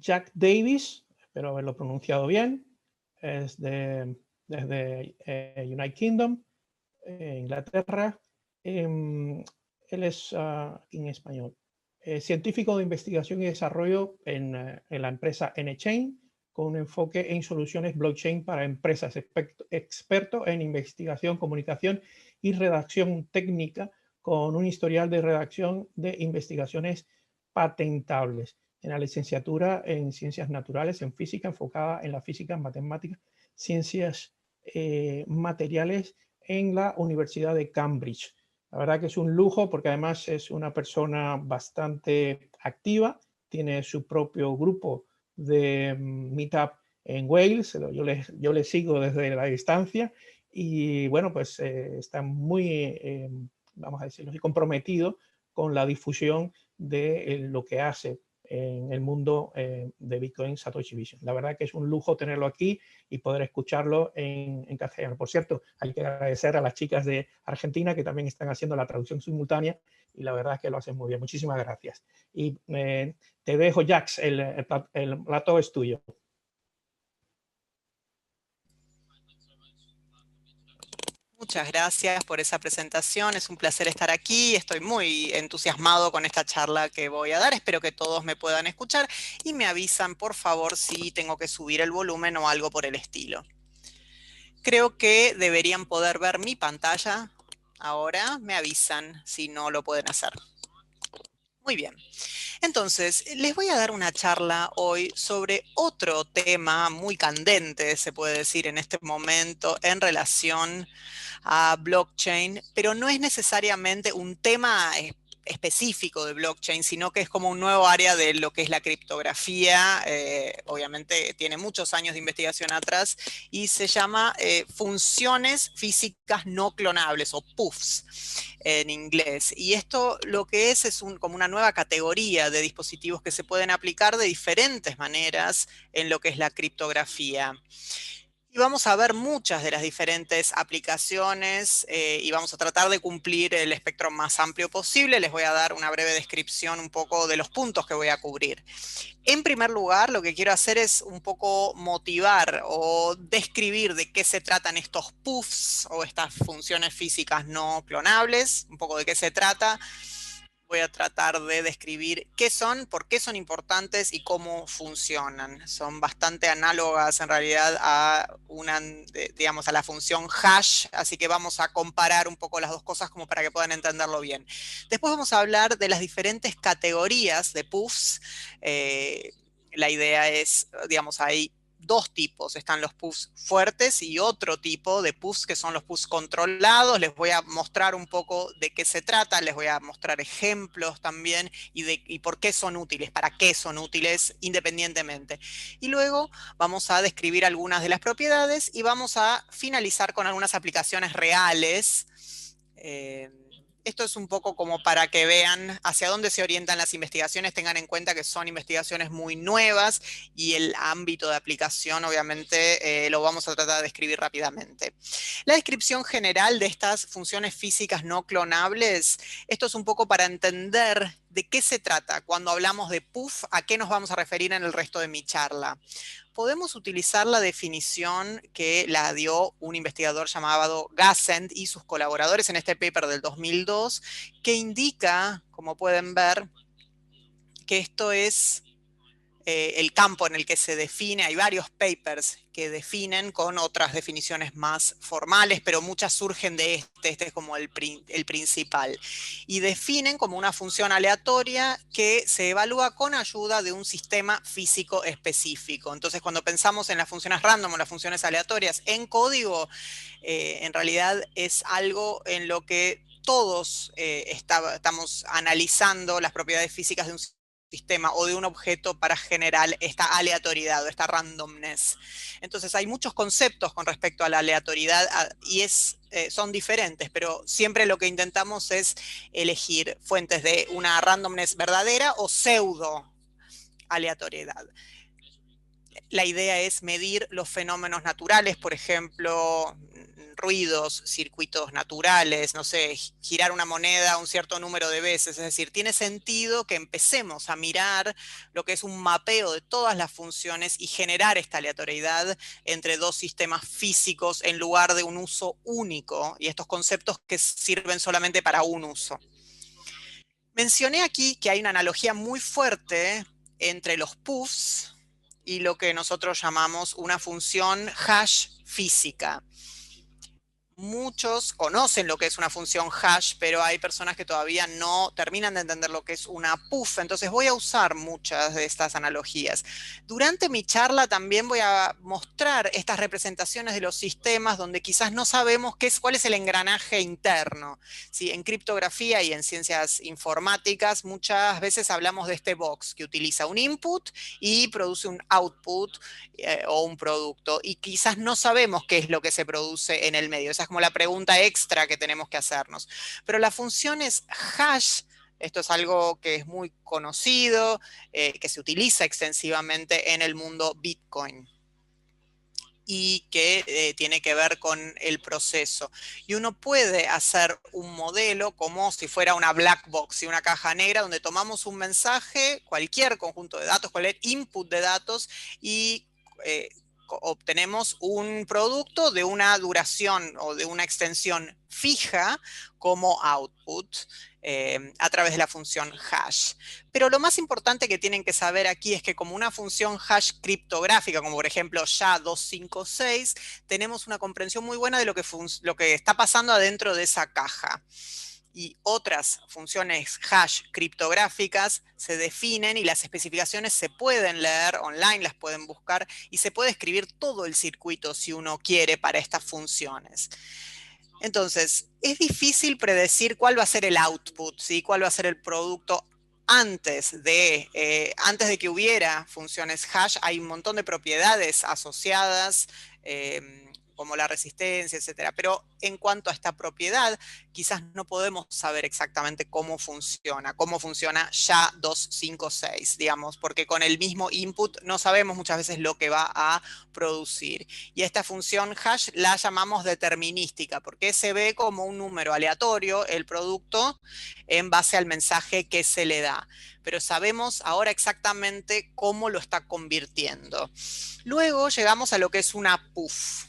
Jack Davis, espero haberlo pronunciado bien, es desde United Kingdom, Inglaterra. Él es en español. Científico de investigación y desarrollo en la empresa N-Chain, con un enfoque en soluciones blockchain para empresas, experto en investigación, comunicación y redacción técnica, con un historial de redacción de investigaciones patentables. En la licenciatura en Ciencias Naturales, en Física, enfocada en la física, matemáticas, ciencias materiales en la Universidad de Cambridge. La verdad que es un lujo porque además es una persona bastante activa, tiene su propio grupo de Meetup en Wales, yo le sigo desde la distancia y bueno, pues está muy, vamos a decirlo así, comprometido con la difusión de lo que hace en el mundo de Bitcoin Satoshi Vision. La verdad que es un lujo tenerlo aquí y poder escucharlo en castellano. Por cierto, hay que agradecer a las chicas de Argentina que también están haciendo la traducción simultánea y la verdad es que lo hacen muy bien. Muchísimas gracias. Y te dejo, Jax, el plato es tuyo. Muchas gracias por esa presentación, es un placer estar aquí, estoy muy entusiasmado con esta charla que voy a dar, espero que todos me puedan escuchar y me avisan por favor si tengo que subir el volumen o algo por el estilo. Creo que deberían poder ver mi pantalla ahora, me avisan si no lo pueden hacer. Muy bien. Entonces, les voy a dar una charla hoy sobre otro tema muy candente, se puede decir en este momento, en relación a blockchain, pero no es necesariamente un tema específico de blockchain, sino que es como un nuevo área de lo que es la criptografía. Obviamente tiene muchos años de investigación atrás y se llama funciones físicas no clonables o PUFs en inglés. Y esto lo que es como una nueva categoría de dispositivos que se pueden aplicar de diferentes maneras en lo que es la criptografía. Y vamos a ver muchas de las diferentes aplicaciones y vamos a tratar de cumplir el espectro más amplio posible. Les voy a dar una breve descripción un poco de los puntos que voy a cubrir. En primer lugar, lo que quiero hacer es un poco motivar o describir de qué se tratan estos PUFs o estas funciones físicas no clonables, un poco de qué se trata. Voy a tratar de describir qué son, por qué son importantes y cómo funcionan. Son bastante análogas en realidad a digamos, a la función hash, así que vamos a comparar un poco las dos cosas como para que puedan entenderlo bien. Después vamos a hablar de las diferentes categorías de PUFs. La idea es, digamos, hay dos tipos, están los PUFs fuertes y otro tipo de PUFs que son los PUFs controlados. Les voy a mostrar un poco de qué se trata, les voy a mostrar ejemplos también y por qué son útiles, para qué son útiles independientemente. Y luego vamos a describir algunas de las propiedades y vamos a finalizar con algunas aplicaciones reales. Esto es un poco como para que vean hacia dónde se orientan las investigaciones, tengan en cuenta que son investigaciones muy nuevas y el ámbito de aplicación obviamente lo vamos a tratar de describir rápidamente. La descripción general de estas funciones físicas no clonables, esto es un poco para entender de qué se trata. Cuando hablamos de PUF, ¿a qué nos vamos a referir en el resto de mi charla? Podemos utilizar la definición que la dio un investigador llamado Gassend y sus colaboradores en este paper del 2002, que indica, como pueden ver, que esto es el campo en el que se define. Hay varios papers que definen con otras definiciones más formales, pero muchas surgen de este es como el principal. Y definen como una función aleatoria que se evalúa con ayuda de un sistema físico específico. Entonces, cuando pensamos en las funciones random o las funciones aleatorias en código, en realidad es algo en lo que todos estamos analizando las propiedades físicas de un sistema o de un objeto para generar esta aleatoriedad o esta randomness. Entonces hay muchos conceptos con respecto a la aleatoriedad y son diferentes, pero siempre lo que intentamos es elegir fuentes de una randomness verdadera o pseudo aleatoriedad. La idea es medir los fenómenos naturales, por ejemplo, ruidos, circuitos naturales, no sé, girar una moneda un cierto número de veces. Es decir, tiene sentido que empecemos a mirar lo que es un mapeo de todas las funciones y generar esta aleatoriedad entre dos sistemas físicos en lugar de un uso único, y estos conceptos que sirven solamente para un uso. Mencioné aquí que hay una analogía muy fuerte entre los puffs y lo que nosotros llamamos una función hash física. Muchos conocen lo que es una función hash, pero hay personas que todavía no terminan de entender lo que es una puff. Entonces voy a usar muchas de estas analogías. Durante mi charla también voy a mostrar estas representaciones de los sistemas donde quizás no sabemos cuál es el engranaje interno. ¿Sí? En criptografía y en ciencias informáticas muchas veces hablamos de este box que utiliza un input y produce un output o un producto. Y quizás no sabemos qué es lo que se produce en el medio. Esa es como la pregunta extra que tenemos que hacernos. Pero las funciones hash, esto es algo que es muy conocido, que se utiliza extensivamente en el mundo Bitcoin y que tiene que ver con el proceso. Y uno puede hacer un modelo como si fuera una black box y una caja negra donde tomamos un mensaje, cualquier conjunto de datos, cualquier input de datos y obtenemos un producto de una duración o de una extensión fija como output a través de la función hash. Pero lo más importante que tienen que saber aquí es que como una función hash criptográfica, como por ejemplo SHA-256, tenemos una comprensión muy buena de lo que está pasando adentro de esa caja. Y otras funciones hash criptográficas se definen y las especificaciones se pueden leer online, las pueden buscar y se puede escribir todo el circuito si uno quiere para estas funciones. Entonces, es difícil predecir cuál va a ser el output, ¿sí? Cuál va a ser el producto antes de que hubiera funciones hash. Hay un montón de propiedades asociadas, como la resistencia, etcétera. Pero en cuanto a esta propiedad, quizás no podemos saber exactamente cómo funciona SHA-256, digamos, porque con el mismo input no sabemos muchas veces lo que va a producir. Y esta función hash la llamamos determinística, porque se ve como un número aleatorio el producto en base al mensaje que se le da. Pero sabemos ahora exactamente cómo lo está convirtiendo. Luego llegamos a lo que es una puff.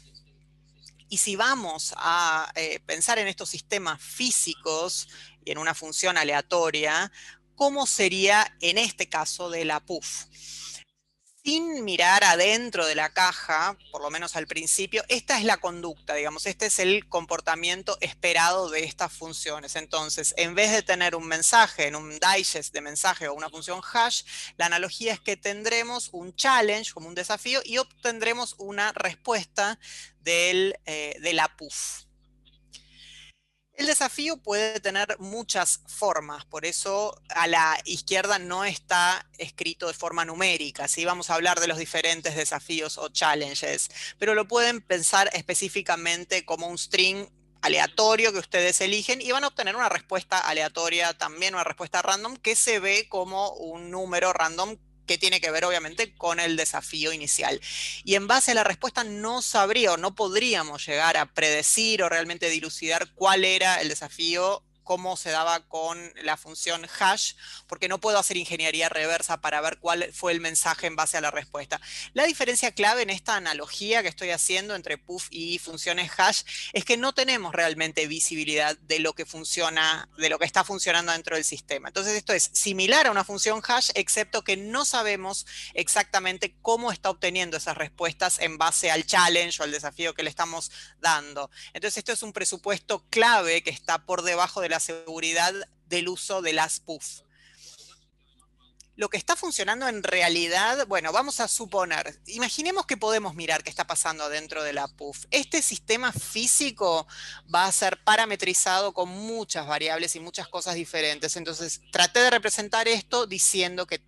Y si vamos a pensar en estos sistemas físicos y en una función aleatoria, ¿cómo sería en este caso de la puff? Sin mirar adentro de la caja, por lo menos al principio, esta es la conducta, digamos, este es el comportamiento esperado de estas funciones. Entonces, en vez de tener un mensaje en un digest de mensaje o una función hash, la analogía es que tendremos un challenge como un desafío y obtendremos una respuesta de la puff. El desafío puede tener muchas formas, por eso a la izquierda no está escrito de forma numérica, ¿sí? Vamos a hablar de los diferentes desafíos o challenges, pero lo pueden pensar específicamente como un string aleatorio que ustedes eligen y van a obtener una respuesta aleatoria también, una respuesta random que se ve como un número random que tiene que ver obviamente con el desafío inicial. Y en base a la respuesta no sabría o no podríamos llegar a predecir o realmente dilucidar cuál era el desafío, cómo se daba con la función hash, porque no puedo hacer ingeniería reversa para ver cuál fue el mensaje en base a la respuesta. La diferencia clave en esta analogía que estoy haciendo entre puff y funciones hash es que no tenemos realmente visibilidad de lo que funciona, de lo que está funcionando dentro del sistema. Entonces esto es similar a una función hash, excepto que no sabemos exactamente cómo está obteniendo esas respuestas en base al challenge o al desafío que le estamos dando. Entonces esto es un presupuesto clave que está por debajo de la seguridad del uso de las puff. Lo que está funcionando en realidad, bueno, vamos a suponer, imaginemos que podemos mirar qué está pasando dentro de la puff. Este sistema físico va a ser parametrizado con muchas variables y muchas cosas diferentes. Entonces, traté de representar esto diciendo que,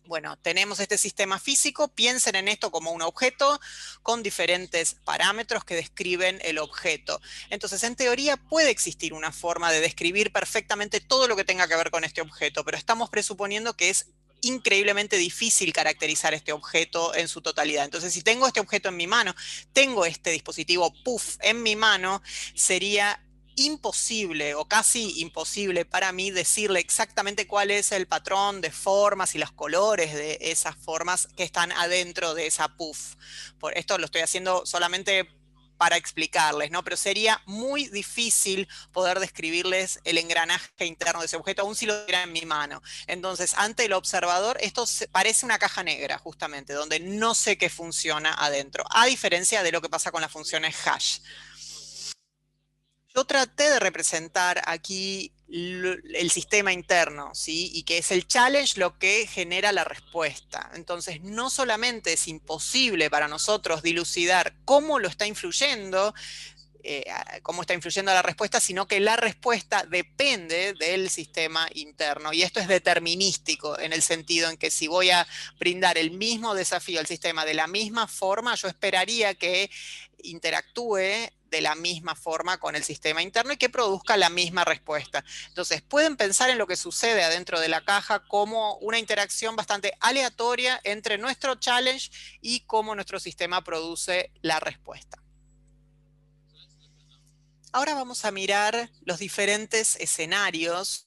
bueno, tenemos este sistema físico, piensen en esto como un objeto con diferentes parámetros que describen el objeto. Entonces, en teoría puede existir una forma de describir perfectamente todo lo que tenga que ver con este objeto, pero estamos presuponiendo que es increíblemente difícil caracterizar este objeto en su totalidad. Entonces, si tengo este objeto en mi mano, tengo este dispositivo puff en mi mano, sería imposible o casi imposible para mí decirle exactamente cuál es el patrón de formas y los colores de esas formas que están adentro de esa puff. Por esto lo estoy haciendo solamente para explicarles, ¿no? Pero sería muy difícil poder describirles el engranaje interno de ese objeto, aun si lo tuviera en mi mano. Entonces, ante el observador, esto parece una caja negra, justamente, donde no sé qué funciona adentro, a diferencia de lo que pasa con las funciones hash. Yo traté de representar aquí el sistema interno, ¿sí? Y que es el challenge lo que genera la respuesta. Entonces, no solamente es imposible para nosotros dilucidar cómo lo está influyendo, cómo está influyendo la respuesta, sino que la respuesta depende del sistema interno. Y esto es determinístico en el sentido en que si voy a brindar el mismo desafío al sistema de la misma forma, yo esperaría que interactúe de la misma forma con el sistema interno y que produzca la misma respuesta. Entonces, pueden pensar en lo que sucede adentro de la caja como una interacción bastante aleatoria entre nuestro challenge y cómo nuestro sistema produce la respuesta. Ahora vamos a mirar los diferentes escenarios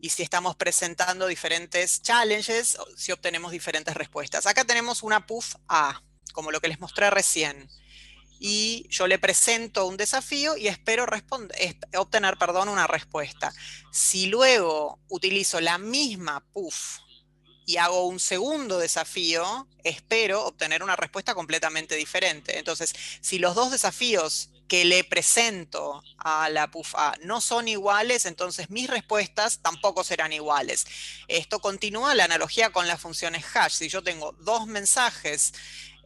y si estamos presentando diferentes challenges, si obtenemos diferentes respuestas. Acá tenemos una puff A, como lo que les mostré recién. Y yo le presento un desafío y espero obtener una respuesta. Si luego utilizo la misma puff y hago un segundo desafío, espero obtener una respuesta completamente diferente. Entonces, si los dos desafíos que le presento a la puff A no son iguales, entonces mis respuestas tampoco serán iguales. Esto continúa la analogía con las funciones hash. Si yo tengo dos mensajes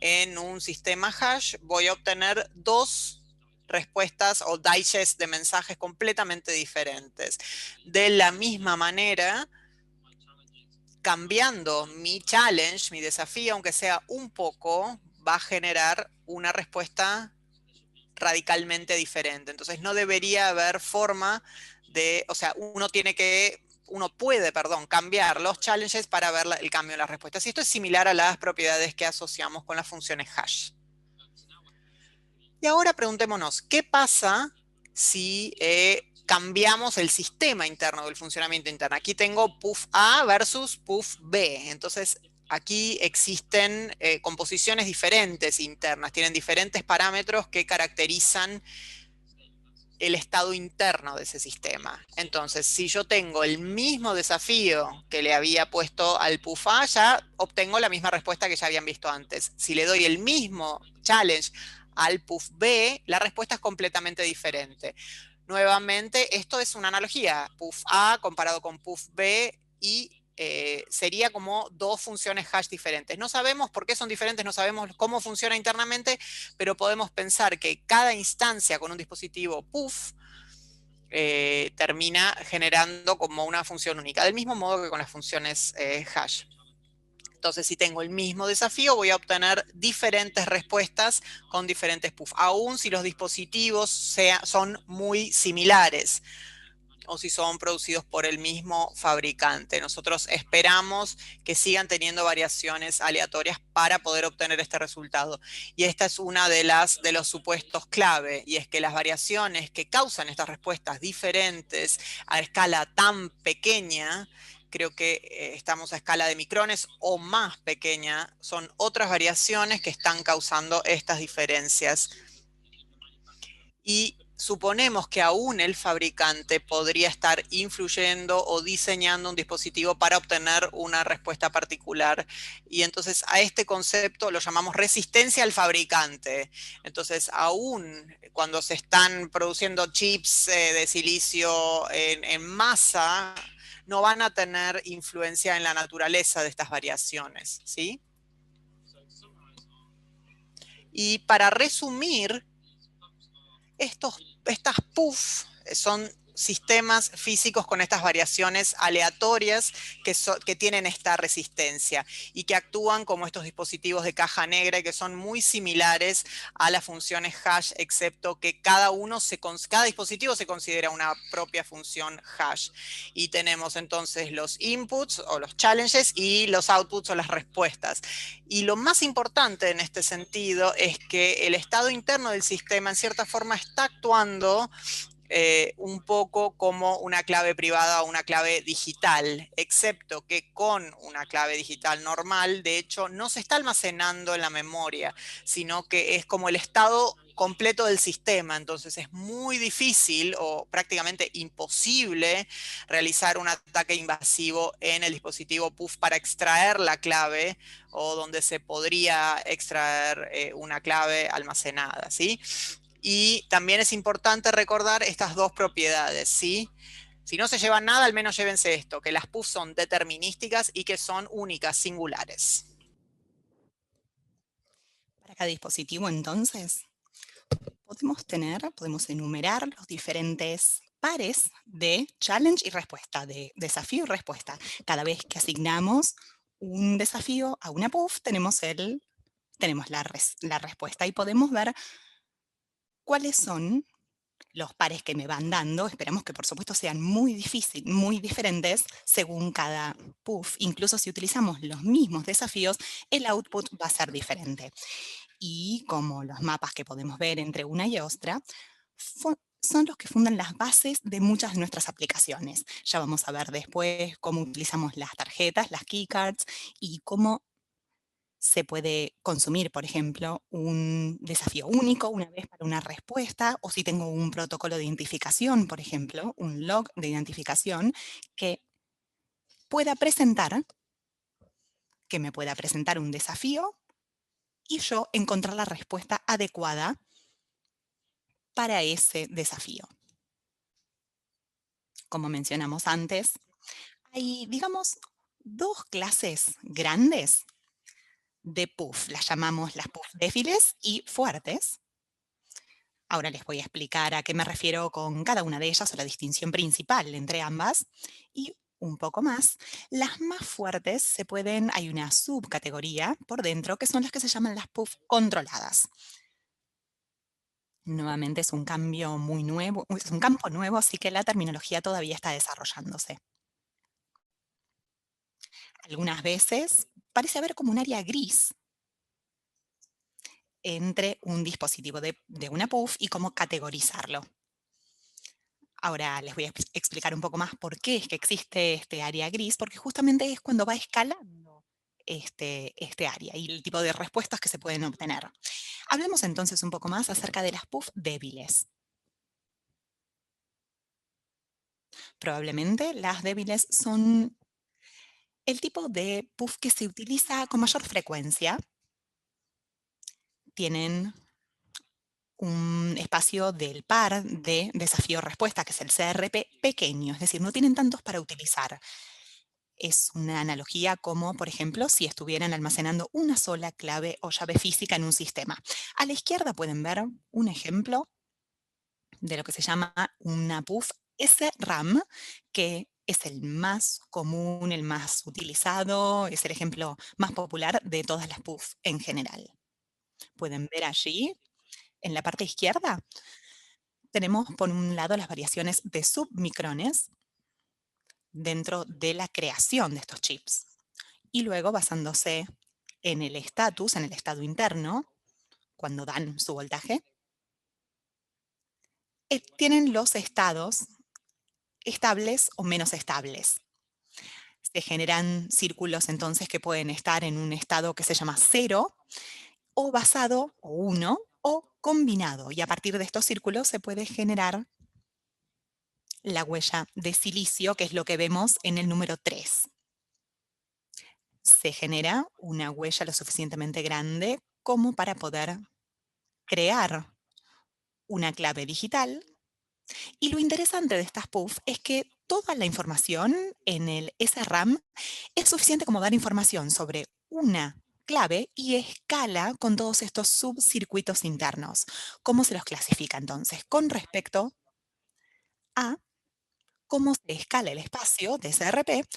en un sistema hash, voy a obtener dos respuestas o digest de mensajes completamente diferentes. De la misma manera, cambiando mi challenge, mi desafío, aunque sea un poco, va a generar una respuesta radicalmente diferente. Entonces no debería haber forma de, o sea, uno puede, cambiar los challenges para ver el cambio en las respuestas. Y esto es similar a las propiedades que asociamos con las funciones hash. Y ahora preguntémonos, ¿qué pasa si cambiamos el sistema interno del funcionamiento interno? Aquí tengo puff A versus puff B. Entonces, aquí existen composiciones diferentes internas, tienen diferentes parámetros que caracterizan el estado interno de ese sistema. Entonces, si yo tengo el mismo desafío que le había puesto al puff A, ya obtengo la misma respuesta que ya habían visto antes. Si le doy el mismo challenge al puff B, la respuesta es completamente diferente. Nuevamente, esto es una analogía. Puff A comparado con puff B y sería como dos funciones hash diferentes. No sabemos por qué son diferentes, no sabemos cómo funciona internamente, pero podemos pensar que cada instancia con un dispositivo puff termina generando como una función única, del mismo modo que con las funciones hash. Entonces, si tengo el mismo desafío, voy a obtener diferentes respuestas con diferentes puff, aun si los dispositivos son muy similares o si son producidos por el mismo fabricante. Nosotros esperamos que sigan teniendo variaciones aleatorias para poder obtener este resultado. Y esta es una de los supuestos clave, y es que las variaciones que causan estas respuestas diferentes a escala tan pequeña, creo que estamos a escala de micrones o más pequeña, son otras variaciones que están causando estas diferencias. Y suponemos que aún el fabricante podría estar influyendo o diseñando un dispositivo para obtener una respuesta particular. Y entonces a este concepto lo llamamos resistencia al fabricante. Entonces, aún cuando se están produciendo chips de silicio en masa, no van a tener influencia en la naturaleza de estas variaciones, ¿sí? Y para resumir, estas puff son sistemas físicos con estas variaciones aleatorias que tienen esta resistencia y que actúan como estos dispositivos de caja negra y que son muy similares a las funciones hash, excepto que cada dispositivo se considera una propia función hash. Y tenemos entonces los inputs o los challenges y los outputs o las respuestas. Y lo más importante en este sentido es que el estado interno del sistema en cierta forma está actuando un poco como una clave privada o una clave digital, excepto que con una clave digital normal, de hecho, no se está almacenando en la memoria, sino que es como el estado completo del sistema. Entonces es muy difícil o prácticamente imposible realizar un ataque invasivo en el dispositivo PUF para extraer la clave o donde se podría extraer una clave almacenada, ¿sí? Y también es importante recordar estas dos propiedades, ¿sí? Si no se llevan nada, al menos llévense esto, que las PUF son determinísticas y que son únicas, singulares. Para cada dispositivo, entonces, podemos enumerar los diferentes pares de challenge y respuesta, de desafío y respuesta. Cada vez que asignamos un desafío a una PUF, tenemos la respuesta y podemos ver cuáles son los pares que me van dando. Esperamos que, por supuesto, sean muy diferentes según cada PUF. Incluso si utilizamos los mismos desafíos, el output va a ser diferente. Y como los mapas que podemos ver entre una y otra, son los que fundan las bases de muchas de nuestras aplicaciones. Ya vamos a ver después cómo utilizamos las tarjetas, las keycards, y cómo se puede consumir, por ejemplo, un desafío único una vez para una respuesta, o si tengo un protocolo de identificación, por ejemplo, un log de identificación que me pueda presentar un desafío y yo encontrar la respuesta adecuada para ese desafío. Como mencionamos antes, hay, digamos, dos clases grandes de PUF. Las llamamos las PUF débiles y fuertes. Ahora les voy a explicar a qué me refiero con cada una de ellas o la distinción principal entre ambas. Y un poco más, las más fuertes hay una subcategoría por dentro que son las que se llaman las PUF controladas. Nuevamente es un cambio muy nuevo, es un campo nuevo, así que la terminología todavía está desarrollándose. Algunas veces parece haber como un área gris entre un dispositivo de una PUF y cómo categorizarlo. Ahora les voy a explicar un poco más por qué es que existe este área gris, porque justamente es cuando va escalando este área y el tipo de respuestas que se pueden obtener. Hablemos entonces un poco más acerca de las PUF débiles. Probablemente las débiles son el tipo de PUF que se utiliza con mayor frecuencia. Tienen un espacio del par de desafío-respuesta, que es el CRP, pequeño, es decir, no tienen tantos para utilizar. Es una analogía como, por ejemplo, si estuvieran almacenando una sola clave o llave física en un sistema. A la izquierda pueden ver un ejemplo de lo que se llama una PUF SRAM, que es el más común, el más utilizado, es el ejemplo más popular de todas las PUF en general. Pueden ver allí, en la parte izquierda, tenemos por un lado las variaciones de submicrones dentro de la creación de estos chips. Y luego, basándose en el estatus, en el estado interno, cuando dan su voltaje, tienen los estados estables o menos estables. Se generan círculos entonces que pueden estar en un estado que se llama 0, o basado, o 1, o combinado. Y a partir de estos círculos se puede generar la huella de silicio, que es lo que vemos en el número 3. Se genera una huella lo suficientemente grande como para poder crear una clave digital. Y lo interesante de estas PUF es que toda la información en el SRAM es suficiente como dar información sobre una clave y escala con todos estos subcircuitos internos. ¿Cómo se los clasifica entonces? Con respecto a cómo se escala el espacio de SRP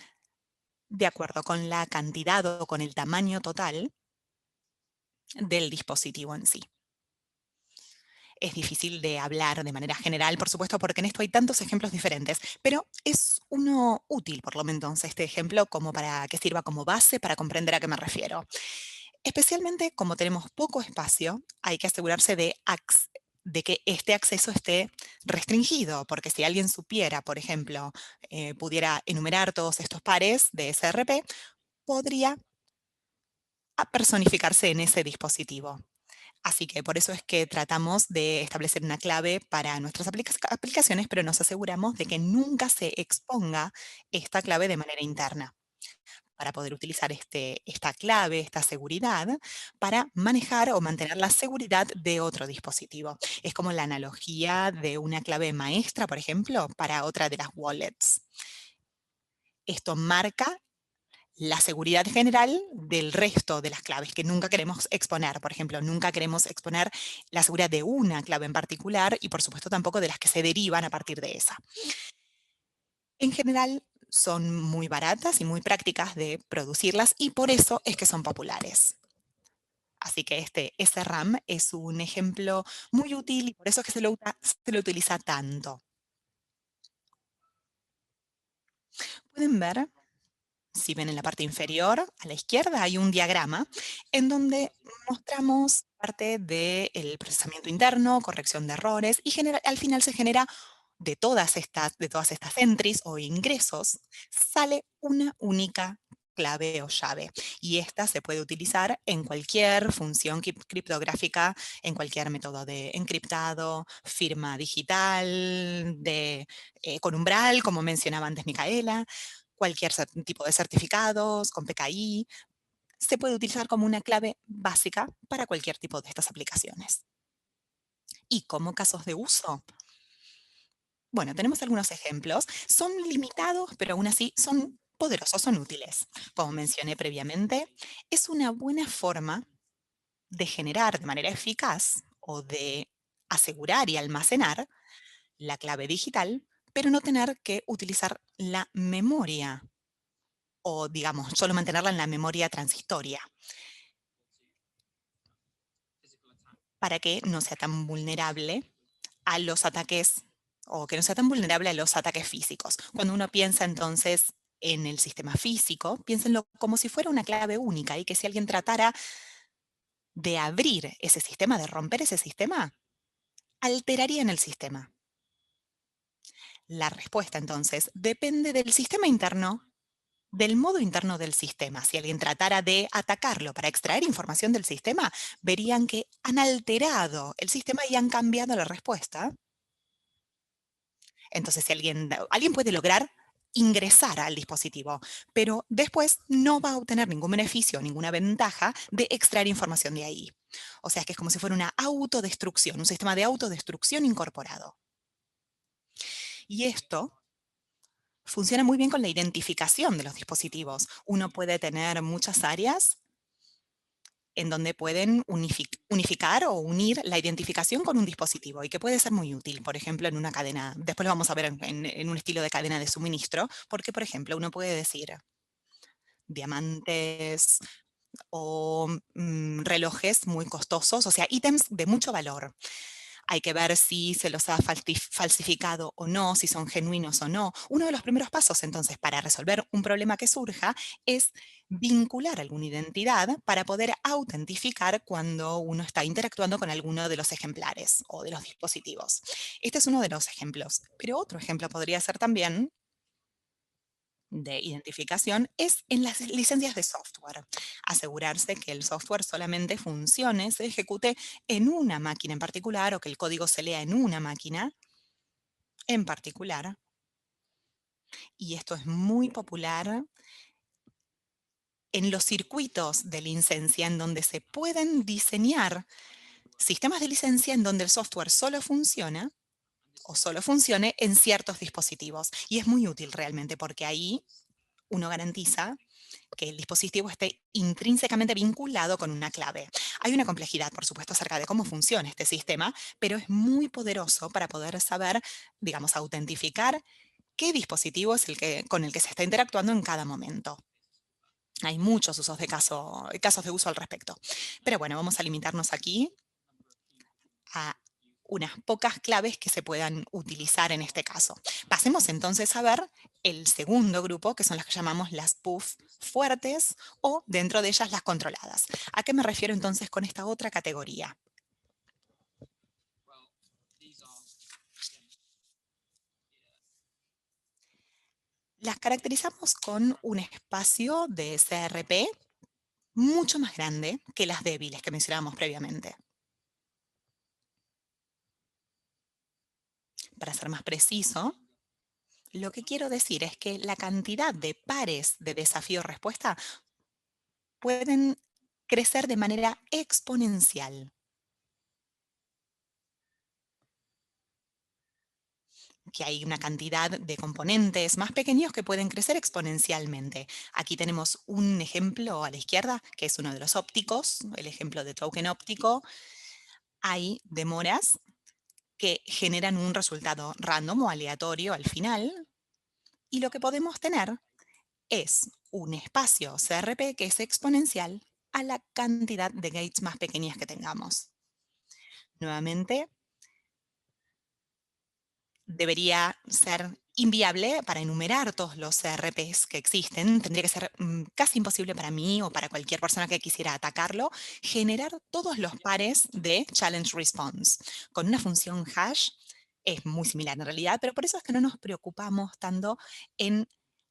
de acuerdo con la cantidad o con el tamaño total del dispositivo en sí. Es difícil de hablar de manera general, por supuesto, porque en esto hay tantos ejemplos diferentes, pero es uno útil, por lo menos, este ejemplo, como para que sirva como base para comprender a qué me refiero. Especialmente como tenemos poco espacio, hay que asegurarse de que este acceso esté restringido, porque si alguien supiera, por ejemplo, pudiera enumerar todos estos pares de SRP, podría personificarse en ese dispositivo. Así que por eso es que tratamos de establecer una clave para nuestras aplicaciones, pero nos aseguramos de que nunca se exponga esta clave de manera interna, para poder utilizar esta clave, esta seguridad, para manejar o mantener la seguridad de otro dispositivo. Es como la analogía de una clave maestra, por ejemplo, para otra de las wallets. Esto marca la seguridad general del resto de las claves que nunca queremos exponer. Por ejemplo, nunca queremos exponer la seguridad de una clave en particular y, por supuesto, tampoco de las que se derivan a partir de esa. En general, son muy baratas y muy prácticas de producirlas y por eso es que son populares. Así que este SRAM es un ejemplo muy útil y por eso es que se lo utiliza tanto. Pueden ver, si ven en la parte inferior, a la izquierda hay un diagrama en donde mostramos parte del procesamiento interno, corrección de errores y al final se genera de todas estas entries o ingresos, sale una única clave o llave. Y esta se puede utilizar en cualquier función criptográfica, en cualquier método de encriptado, firma digital, con umbral, como mencionaba antes Micaela, cualquier tipo de certificados, con PKI, se puede utilizar como una clave básica para cualquier tipo de estas aplicaciones. Y como casos de uso, bueno, tenemos algunos ejemplos. Son limitados, pero aún así son poderosos, son útiles. Como mencioné previamente, es una buena forma de generar de manera eficaz o de asegurar y almacenar la clave digital, pero no tener que utilizar la memoria o, digamos, solo mantenerla en la memoria transitoria para que no sea tan vulnerable a los ataques o que no sea tan vulnerable a los ataques físicos. Cuando uno piensa entonces en el sistema físico, piénsenlo como si fuera una clave única y que si alguien tratara de abrir ese sistema, de romper ese sistema, alterarían el sistema. La respuesta entonces depende del sistema interno, del modo interno del sistema. Si alguien tratara de atacarlo para extraer información del sistema, verían que han alterado el sistema y han cambiado la respuesta. Entonces, si alguien puede lograr ingresar al dispositivo, pero después no va a obtener ningún beneficio, ninguna ventaja de extraer información de ahí. O sea, que es como si fuera una autodestrucción, un sistema de autodestrucción incorporado. Y esto funciona muy bien con la identificación de los dispositivos. Uno puede tener muchas áreas en donde pueden unificar o unir la identificación con un dispositivo y que puede ser muy útil, por ejemplo, en una cadena. Después lo vamos a ver en un estilo de cadena de suministro, porque, por ejemplo, uno puede decir diamantes o relojes muy costosos, o sea, ítems de mucho valor. Hay que ver si se los ha falsificado o no, si son genuinos o no. Uno de los primeros pasos, entonces, para resolver un problema que surja es vincular alguna identidad para poder autentificar cuando uno está interactuando con alguno de los ejemplares o de los dispositivos. Este es uno de los ejemplos, pero otro ejemplo podría ser también de identificación es en las licencias de software. Asegurarse que el software solamente funcione, se ejecute en una máquina en particular o que el código se lea en una máquina en particular. Y esto es muy popular en los circuitos de licencia en donde se pueden diseñar sistemas de licencia en donde el software solo funciona o solo funcione en ciertos dispositivos. Y es muy útil realmente porque ahí uno garantiza que el dispositivo esté intrínsecamente vinculado con una clave. Hay una complejidad, por supuesto, acerca de cómo funciona este sistema, pero es muy poderoso para poder saber, digamos, autentificar qué dispositivo es con el que se está interactuando en cada momento. Hay muchos usos casos de uso al respecto. Pero bueno, vamos a limitarnos aquí a unas pocas claves que se puedan utilizar en este caso. Pasemos entonces a ver el segundo grupo, que son las que llamamos las PUF fuertes o dentro de ellas las controladas. ¿A qué me refiero entonces con esta otra categoría? Las caracterizamos con un espacio de CRP mucho más grande que las débiles que mencionábamos previamente. Para ser más preciso, lo que quiero decir es que la cantidad de pares de desafío-respuesta pueden crecer de manera exponencial. Que hay una cantidad de componentes más pequeños que pueden crecer exponencialmente. Aquí tenemos un ejemplo a la izquierda, que es uno de los ópticos, el ejemplo de token óptico. Hay demoras que generan un resultado random o aleatorio al final, y lo que podemos tener es un espacio CRP que es exponencial a la cantidad de gates más pequeñas que tengamos. Nuevamente, debería ser inviable para enumerar todos los CRPs que existen. Tendría que ser casi imposible para mí o para cualquier persona que quisiera atacarlo, generar todos los pares de challenge response. Con una función hash es muy similar en realidad, pero por eso es que no nos preocupamos tanto en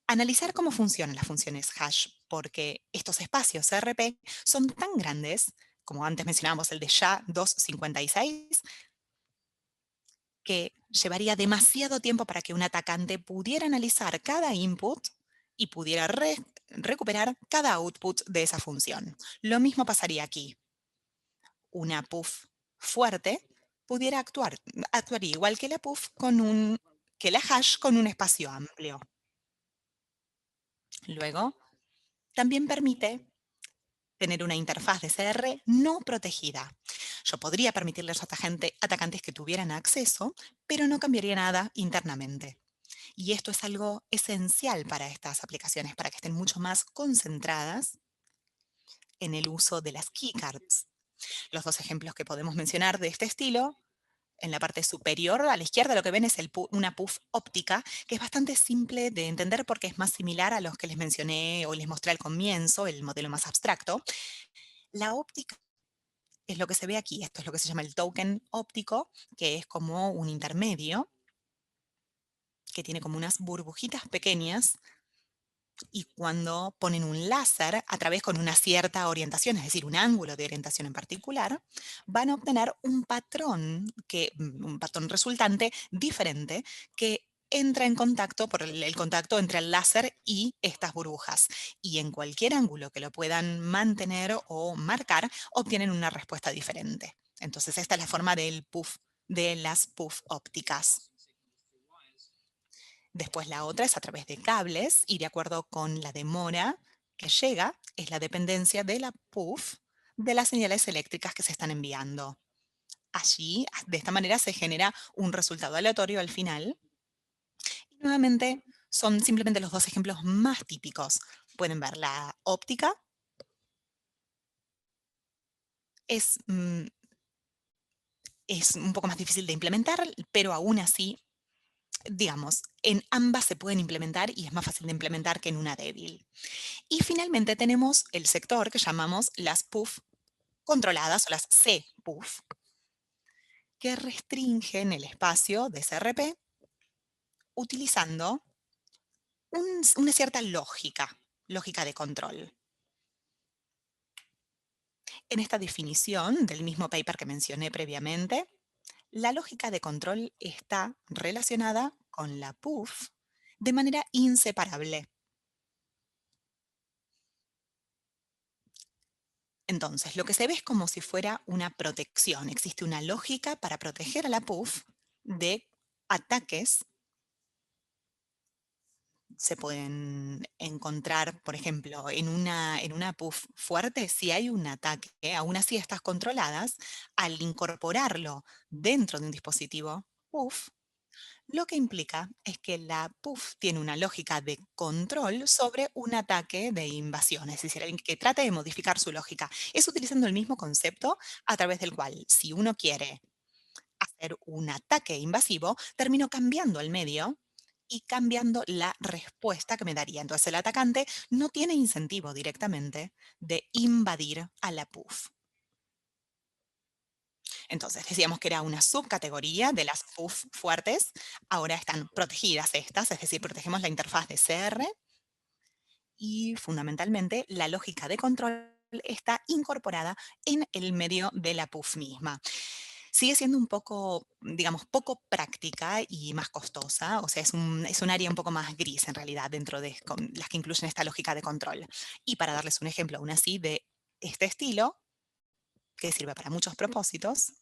analizar cómo funcionan las funciones hash, porque estos espacios CRP son tan grandes, como antes mencionábamos el de SHA-256, que llevaría demasiado tiempo para que un atacante pudiera analizar cada input y pudiera recuperar cada output de esa función. Lo mismo pasaría aquí. Una PUF fuerte pudiera actuaría igual que la PUF que la hash con un espacio amplio. Luego, también permite tener una interfaz de CR no protegida. Yo podría permitirle a los atacantes que tuvieran acceso, pero no cambiaría nada internamente. Y esto es algo esencial para estas aplicaciones, para que estén mucho más concentradas en el uso de las keycards. Los dos ejemplos que podemos mencionar de este estilo, en la parte superior a la izquierda lo que ven es una puff óptica, que es bastante simple de entender porque es más similar a los que les mencioné o les mostré al comienzo, el modelo más abstracto. La óptica es lo que se ve aquí, esto es lo que se llama el token óptico, que es como un intermedio, que tiene como unas burbujitas pequeñas, y cuando ponen un láser a través con una cierta orientación, es decir, un ángulo de orientación en particular, van a obtener un patrón resultante diferente que entra en contacto por el contacto entre el láser y estas burbujas. Y en cualquier ángulo que lo puedan mantener o marcar, obtienen una respuesta diferente. Entonces, esta es la forma de las puff ópticas. Después la otra es a través de cables y de acuerdo con la demora que llega, es la dependencia de la PUF de las señales eléctricas que se están enviando. Allí, de esta manera, se genera un resultado aleatorio al final. Y nuevamente, son simplemente los dos ejemplos más típicos. Pueden ver la óptica. Es un poco más difícil de implementar, pero aún así, digamos, en ambas se pueden implementar y es más fácil de implementar que en una débil. Y finalmente tenemos el sector que llamamos las PUF controladas o las C-PUF, que restringen el espacio de CRP utilizando una cierta lógica de control. En esta definición del mismo paper que mencioné previamente, la lógica de control está relacionada con la PUF de manera inseparable. Entonces, lo que se ve es como si fuera una protección. Existe una lógica para proteger a la PUF de ataques. Se pueden encontrar, por ejemplo, en una PUF fuerte, si hay un ataque, aún así estas controladas, al incorporarlo dentro de un dispositivo PUF, Lo que implica es que la PUF tiene una lógica de control sobre un ataque de invasión, es decir, alguien que trate de modificar su lógica. Es utilizando el mismo concepto a través del cual, si uno quiere hacer un ataque invasivo, termino cambiando el medio y cambiando la respuesta que me daría. Entonces el atacante no tiene incentivo directamente de invadir a la PUF. Entonces decíamos que era una subcategoría de las PUF fuertes. Ahora están protegidas estas, es decir, protegemos la interfaz de CR y fundamentalmente la lógica de control está incorporada en el medio de la PUF misma. Sigue siendo un poco, digamos, poco práctica y más costosa, o sea, es un área un poco más gris en realidad dentro de las que incluyen esta lógica de control. Y para darles un ejemplo aún así de este estilo, que sirve para muchos propósitos,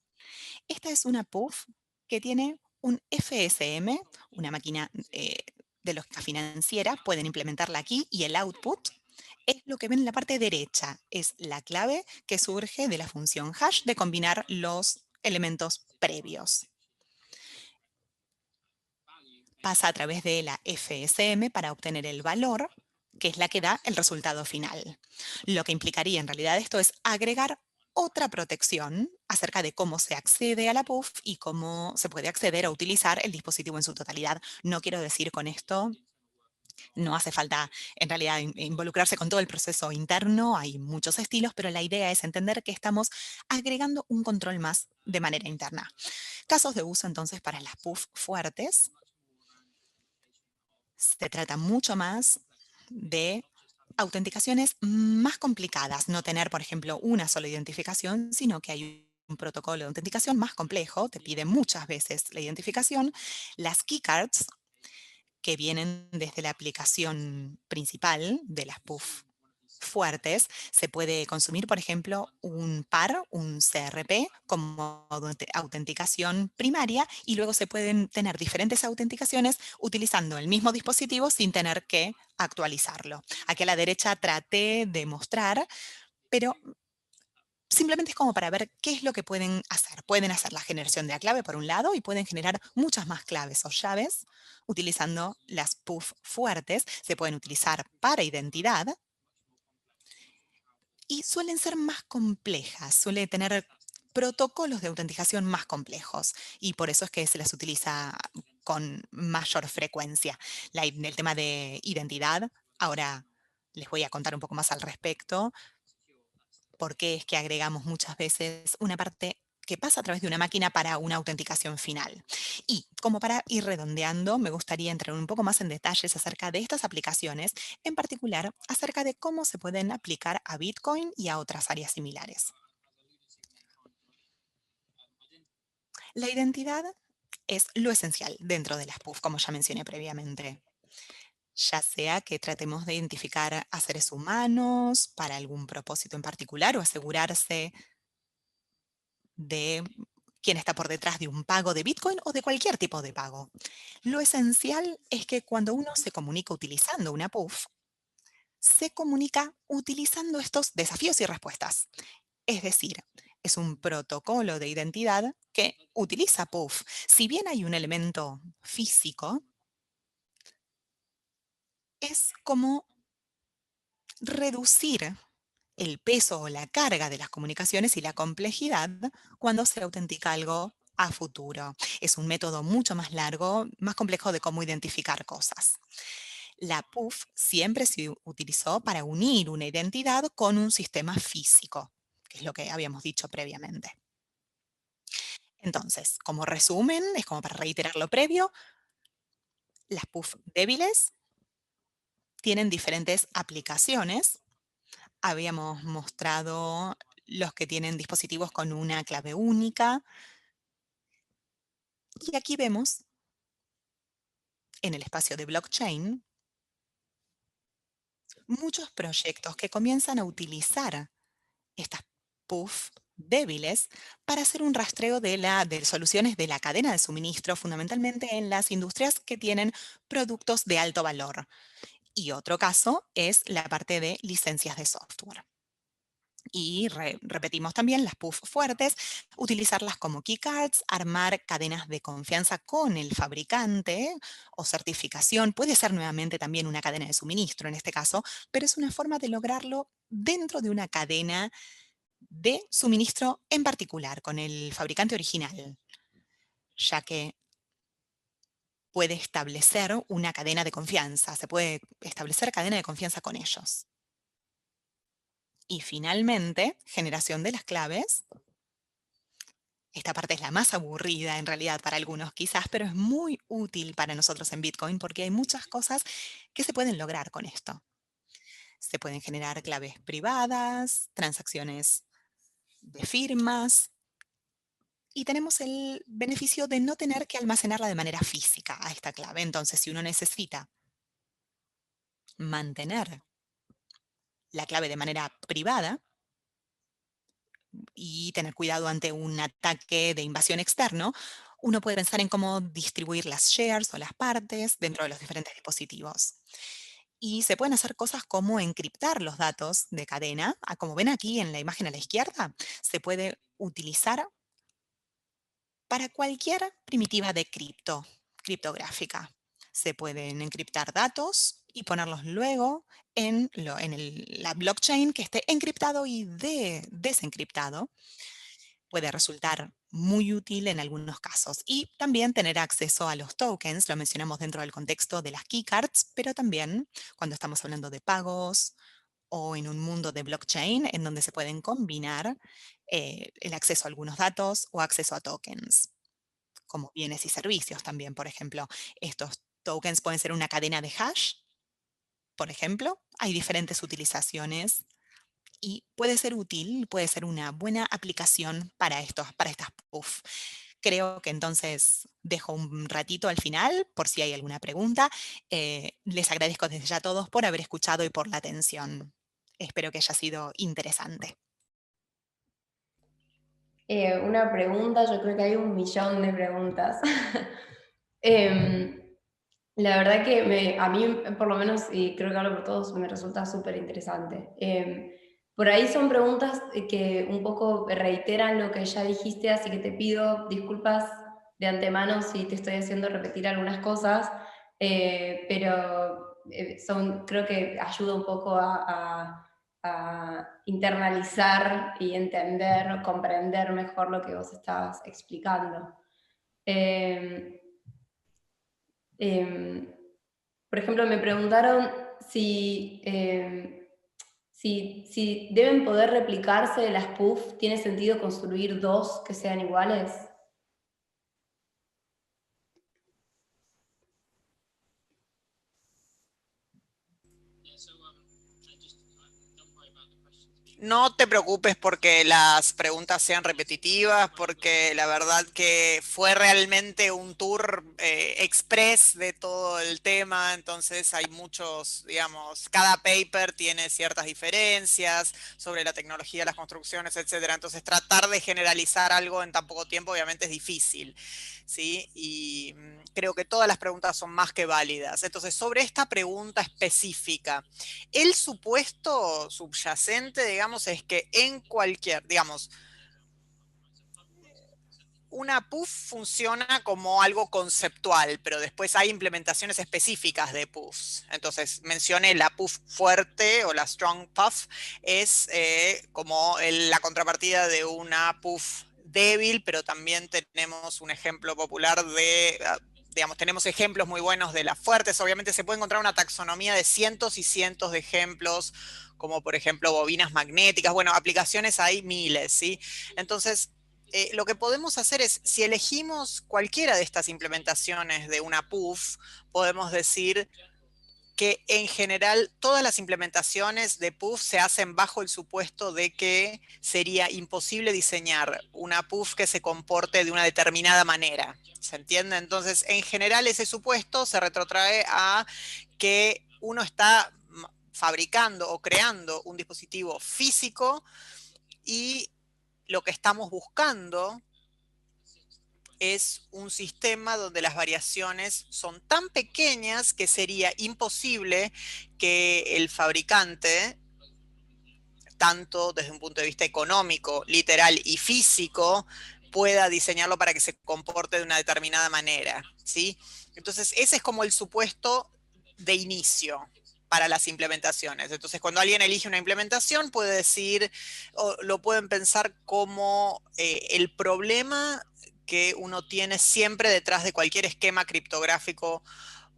esta es una PUF que tiene un FSM, una máquina de lógica financiera, pueden implementarla aquí y el output es lo que ven en la parte derecha, es la clave que surge de la función hash de combinar los elementos previos. Pasa a través de la FSM para obtener el valor, que es la que da el resultado final. Lo que implicaría en realidad esto es agregar otra protección acerca de cómo se accede a la PUF y cómo se puede acceder a utilizar el dispositivo en su totalidad. No quiero decir con esto, no hace falta en realidad involucrarse con todo el proceso interno, hay muchos estilos, pero la idea es entender que estamos agregando un control más de manera interna. Casos de uso entonces para las PUF fuertes. Se trata mucho más de autenticaciones más complicadas, no tener, por ejemplo, una sola identificación, sino que hay un protocolo de autenticación más complejo, te pide muchas veces la identificación. Las keycards, que vienen desde la aplicación principal de las PUF fuertes, se puede consumir, por ejemplo, un PAR, un CRP, como autenticación primaria, y luego se pueden tener diferentes autenticaciones utilizando el mismo dispositivo sin tener que actualizarlo. Aquí a la derecha traté de mostrar, pero simplemente es como para ver qué es lo que pueden hacer. Pueden hacer la generación de la clave por un lado y pueden generar muchas más claves o llaves utilizando las PUF fuertes. Se pueden utilizar para identidad y suelen ser más complejas, suele tener protocolos de autenticación más complejos y por eso es que se las utiliza con mayor frecuencia. El tema de identidad, ahora les voy a contar un poco más al respecto, por qué es que agregamos muchas veces una parte que pasa a través de una máquina para una autenticación final. Y como para ir redondeando, me gustaría entrar un poco más en detalles acerca de estas aplicaciones, en particular acerca de cómo se pueden aplicar a Bitcoin y a otras áreas similares. La identidad es lo esencial dentro de las PUF, como ya mencioné previamente. Ya sea que tratemos de identificar a seres humanos para algún propósito en particular o asegurarse de quién está por detrás de un pago de Bitcoin o de cualquier tipo de pago. Lo esencial es que cuando uno se comunica utilizando una PUF, se comunica utilizando estos desafíos y respuestas. Es decir, es un protocolo de identidad que utiliza PUF. Si bien hay un elemento físico, es como reducir el peso o la carga de las comunicaciones y la complejidad cuando se autentica algo a futuro. Es un método mucho más largo, más complejo de cómo identificar cosas. La PUF siempre se utilizó para unir una identidad con un sistema físico, que es lo que habíamos dicho previamente. Entonces, como resumen, es como para reiterar lo previo, las PUF débiles tienen diferentes aplicaciones. Habíamos mostrado los que tienen dispositivos con una clave única. Y aquí vemos, en el espacio de blockchain, muchos proyectos que comienzan a utilizar estas PUF débiles para hacer un rastreo de soluciones de la cadena de suministro, fundamentalmente en las industrias que tienen productos de alto valor. Y otro caso es la parte de licencias de software. Y repetimos también las puff fuertes, utilizarlas como keycards, armar cadenas de confianza con el fabricante o certificación. Puede ser nuevamente también una cadena de suministro en este caso, pero es una forma de lograrlo dentro de una cadena de suministro en particular con el fabricante original, ya que puede establecer una cadena de confianza, se puede establecer cadena de confianza con ellos. Y finalmente, generación de las claves. Esta parte es la más aburrida en realidad para algunos quizás, pero es muy útil para nosotros en Bitcoin porque hay muchas cosas que se pueden lograr con esto. Se pueden generar claves privadas, transacciones de firmas, y tenemos el beneficio de no tener que almacenarla de manera física a esta clave. Entonces, si uno necesita mantener la clave de manera privada y tener cuidado ante un ataque de invasión externo, uno puede pensar en cómo distribuir las shares o las partes dentro de los diferentes dispositivos. Y se pueden hacer cosas como encriptar los datos de cadena. Como ven aquí en la imagen a la izquierda, se puede utilizar para cualquier primitiva de criptográfica. Se pueden encriptar datos y ponerlos luego en la blockchain que esté encriptado y desencriptado. Puede resultar muy útil en algunos casos. Y también tener acceso a los tokens, lo mencionamos dentro del contexto de las keycards, pero también cuando estamos hablando de pagos o en un mundo de blockchain en donde se pueden combinar el acceso a algunos datos o acceso a tokens, como bienes y servicios también, por ejemplo. Estos tokens pueden ser una cadena de hash, por ejemplo. Hay diferentes utilizaciones y puede ser útil, puede ser una buena aplicación para estas puff. Creo que entonces dejo un ratito al final por si hay alguna pregunta. Les agradezco desde ya a todos por haber escuchado y por la atención. Espero que haya sido interesante. Una pregunta, yo creo que hay 1.000.000 de preguntas. La verdad que a mí, por lo menos, y creo que hablo por todos, me resulta súper interesante. Por ahí son preguntas que un poco reiteran lo que ya dijiste, así que te pido disculpas de antemano si te estoy haciendo repetir algunas cosas, pero creo que ayuda un poco a internalizar y entender, comprender mejor lo que vos estabas explicando. Por ejemplo, me preguntaron si deben poder replicarse las puff, ¿tiene sentido construir dos que sean iguales? No te preocupes porque las preguntas sean repetitivas, porque la verdad que fue realmente un tour express de todo el tema, entonces hay muchos, digamos, cada paper tiene ciertas diferencias sobre la tecnología, las construcciones, etcétera. Entonces tratar de generalizar algo en tan poco tiempo obviamente es difícil, ¿sí? Y creo que todas las preguntas son más que válidas. Entonces, sobre esta pregunta específica, el supuesto subyacente, digamos, es que en cualquier, digamos, una puff funciona como algo conceptual, pero después hay implementaciones específicas de puffs. Entonces, mencioné la puff fuerte o la strong puff, es como la contrapartida de una puff débil, pero también tenemos un ejemplo popular de... digamos, tenemos ejemplos muy buenos de las fuertes. Obviamente se puede encontrar una taxonomía de cientos y cientos de ejemplos, como por ejemplo bobinas magnéticas. Bueno, aplicaciones hay miles, ¿sí? Entonces, lo que podemos hacer es, si elegimos cualquiera de estas implementaciones de una puff, podemos decir que en general todas las implementaciones de puff se hacen bajo el supuesto de que sería imposible diseñar una puff que se comporte de una determinada manera. ¿Se entiende? Entonces, en general ese supuesto se retrotrae a que uno está fabricando o creando un dispositivo físico y lo que estamos buscando es un sistema donde las variaciones son tan pequeñas que sería imposible que el fabricante tanto desde un punto de vista económico, literal y físico, pueda diseñarlo para que se comporte de una determinada manera, ¿sí? Entonces, ese es como el supuesto de inicio para las implementaciones. Entonces, cuando alguien elige una implementación, puede decir, o lo pueden pensar como el problema que uno tiene siempre detrás de cualquier esquema criptográfico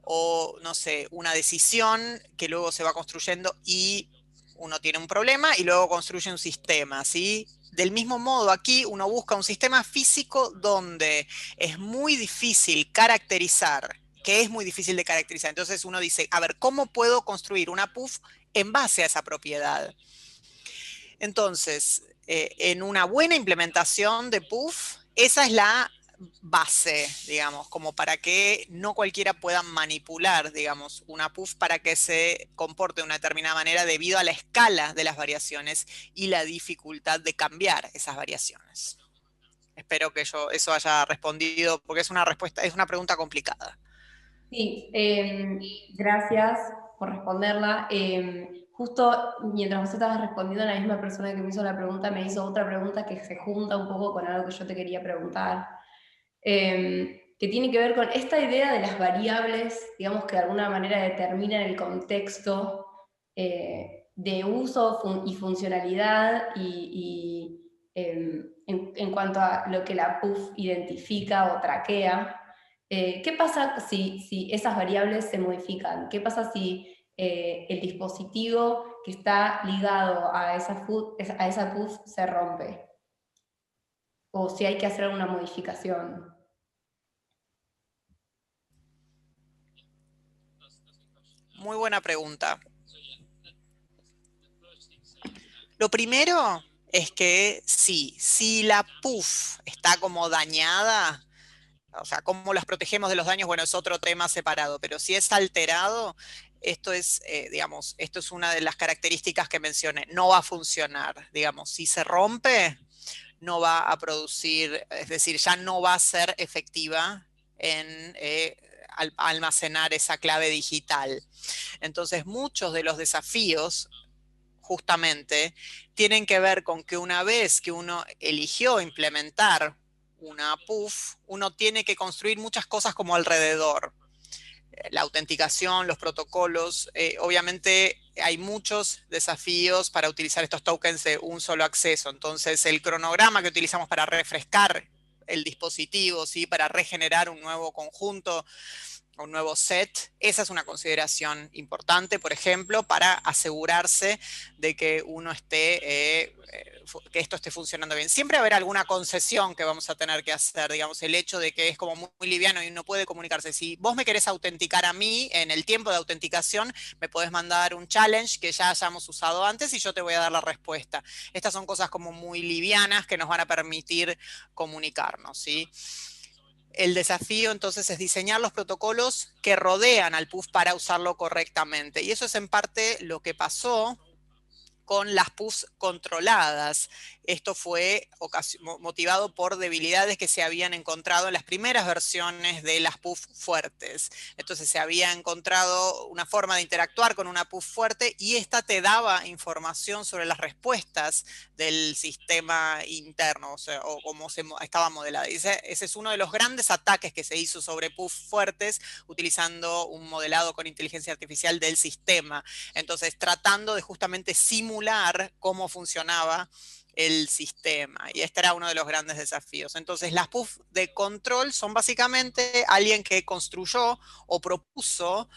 o, no sé, una decisión que luego se va construyendo y uno tiene un problema y luego construye un sistema, ¿sí? Del mismo modo, aquí uno busca un sistema físico donde es muy difícil caracterizar, que es muy difícil de caracterizar. Entonces uno dice, a ver, ¿cómo puedo construir una PUF en base a esa propiedad? Entonces, en una buena implementación de PUF, esa es la base, digamos, como para que no cualquiera pueda manipular, digamos, una PUF para que se comporte de una determinada manera debido a la escala de las variaciones y la dificultad de cambiar esas variaciones. Espero que eso haya respondido, porque es una respuesta, es una pregunta complicada. Sí, gracias por responderla. Justo mientras vos estabas respondiendo, la misma persona que me hizo la pregunta me hizo otra pregunta que se junta un poco con algo que yo te quería preguntar, que tiene que ver con esta idea de las variables, digamos, que de alguna manera determinan el contexto de uso y funcionalidad en cuanto a lo que la PUF identifica o traquea. ¿Qué pasa si esas variables se modifican? ¿Qué pasa si el dispositivo que está ligado a esa PUF se rompe? O si hay que hacer alguna modificación. Muy buena pregunta. Lo primero es que sí, si la PUF está como dañada, o sea, cómo las protegemos de los daños, bueno, es otro tema separado, pero si es alterado, esto es, digamos, esto es una de las características que mencioné, no va a funcionar, digamos, si se rompe, no va a producir, es decir, ya no va a ser efectiva en almacenar esa clave digital. Entonces, muchos de los desafíos justamente tienen que ver con que una vez que uno eligió implementar una PUF, uno tiene que construir muchas cosas como alrededor. La autenticación, los protocolos, obviamente hay muchos desafíos para utilizar estos tokens de un solo acceso. Entonces, el cronograma que utilizamos para refrescar el dispositivo, ¿sí? Para regenerar un nuevo conjunto, un nuevo set, esa es una consideración importante, por ejemplo, para asegurarse de que uno esté, que esto esté funcionando bien. Siempre va a haber alguna concesión que vamos a tener que hacer, digamos, el hecho de que es como muy liviano y uno puede comunicarse. Si vos me querés autenticar a mí, en el tiempo de autenticación, me podés mandar un challenge que ya hayamos usado antes y yo te voy a dar la respuesta. Estas son cosas como muy livianas que nos van a permitir comunicarnos, ¿sí? El desafío entonces es diseñar los protocolos que rodean al PUF para usarlo correctamente. Y eso es en parte lo que pasó con las PUFs controladas. Esto fue motivado por debilidades que se habían encontrado en las primeras versiones de las PUF fuertes. Entonces se había encontrado una forma de interactuar con una PUF fuerte y esta te daba información sobre las respuestas del sistema interno, o sea, o cómo estaba modelada. Y ese es uno de los grandes ataques que se hizo sobre PUF fuertes utilizando un modelado con inteligencia artificial del sistema. Entonces, tratando de justamente simular cómo funcionaba el sistema. Y este era uno de los grandes desafíos. Entonces, las PUF de control son básicamente alguien que construyó o propuso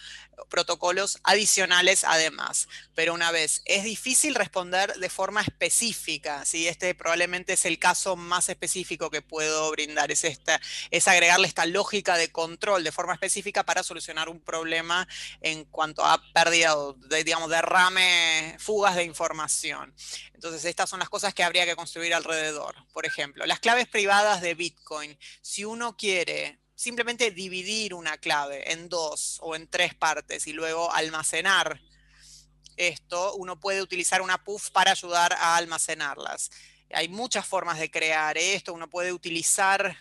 protocolos adicionales además. Pero una vez, es difícil responder de forma específica, ¿sí? Este probablemente es el caso más específico que puedo brindar, es agregarle esta lógica de control de forma específica para solucionar un problema en cuanto a pérdida, digamos, derrame, fugas de información. Entonces, estas son las cosas que habría que construir alrededor. Por ejemplo, las claves privadas de Bitcoin. Si uno quiere simplemente dividir una clave en 2 o en 3 partes y luego almacenar esto, uno puede utilizar una PUF para ayudar a almacenarlas. Hay muchas formas de crear esto, uno puede utilizar